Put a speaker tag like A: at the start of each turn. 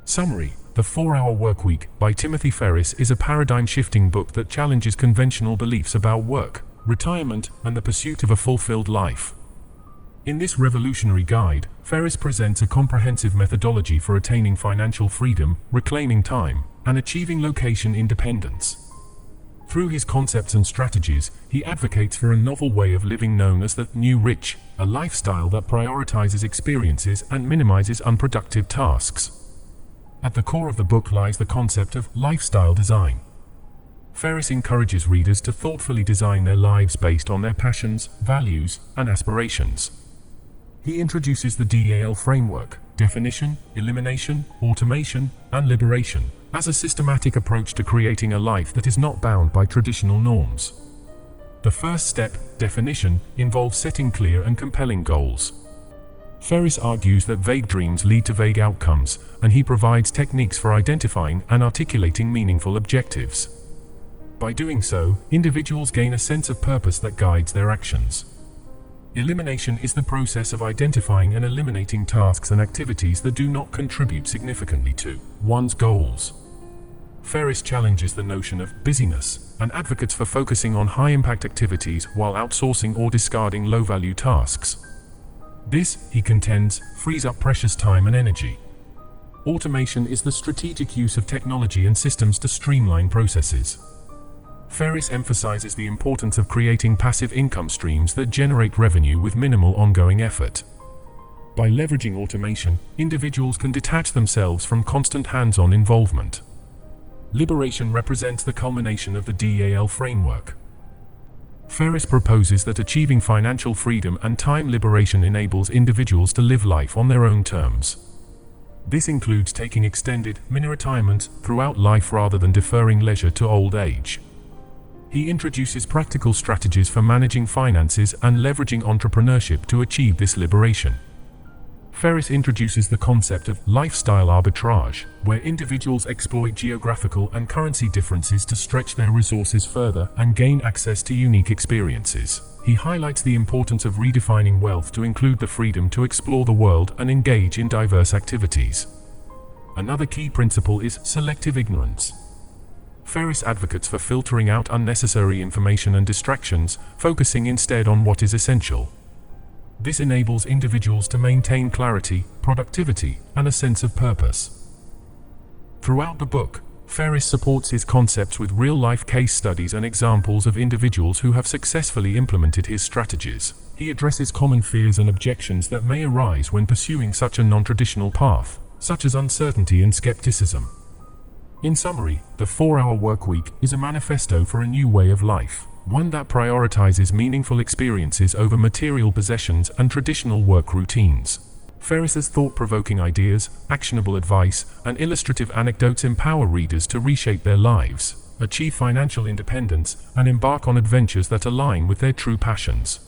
A: Summary: The 4-Hour Workweek by Timothy Ferriss is a paradigm-shifting book that challenges conventional beliefs about work, retirement, and the pursuit of a fulfilled life. In this revolutionary guide, Ferriss presents a comprehensive methodology for attaining financial freedom, reclaiming time, and achieving location independence. Through his concepts and strategies, he advocates for a novel way of living known as the New Rich, a lifestyle that prioritizes experiences and minimizes unproductive tasks. At the core of the book lies the concept of lifestyle design. Ferriss encourages readers to thoughtfully design their lives based on their passions, values, and aspirations. He introduces the DAL framework: definition, elimination, automation, and liberation, as a systematic approach to creating a life that is not bound by traditional norms. The first step, definition, involves setting clear and compelling goals. Ferriss argues that vague dreams lead to vague outcomes, and he provides techniques for identifying and articulating meaningful objectives. By doing so, individuals gain a sense of purpose that guides their actions. Elimination is the process of identifying and eliminating tasks and activities that do not contribute significantly to one's goals. Ferriss challenges the notion of busyness and advocates for focusing on high-impact activities while outsourcing or discarding low-value tasks. This, he contends, frees up precious time and energy. Automation is the strategic use of technology and systems to streamline processes. Ferriss emphasizes the importance of creating passive income streams that generate revenue with minimal ongoing effort. By leveraging automation, individuals can detach themselves from constant hands-on involvement. Liberation represents the culmination of the DAL framework. Ferriss proposes that achieving financial freedom and time liberation enables individuals to live life on their own terms. This includes taking extended mini-retirements throughout life rather than deferring leisure to old age. He introduces practical strategies for managing finances and leveraging entrepreneurship to achieve this liberation. Ferriss introduces the concept of lifestyle arbitrage, where individuals exploit geographical and currency differences to stretch their resources further and gain access to unique experiences. He highlights the importance of redefining wealth to include the freedom to explore the world and engage in diverse activities. Another key principle is selective ignorance. Ferriss advocates for filtering out unnecessary information and distractions, focusing instead on what is essential. This enables individuals to maintain clarity, productivity, and a sense of purpose. Throughout the book, Ferriss supports his concepts with real-life case studies and examples of individuals who have successfully implemented his strategies. He addresses common fears and objections that may arise when pursuing such a non-traditional path, such as uncertainty and skepticism. In summary, the 4-Hour Workweek is a manifesto for a new way of life, one that prioritizes meaningful experiences over material possessions and traditional work routines. Ferriss's thought-provoking ideas, actionable advice, and illustrative anecdotes empower readers to reshape their lives, achieve financial independence, and embark on adventures that align with their true passions.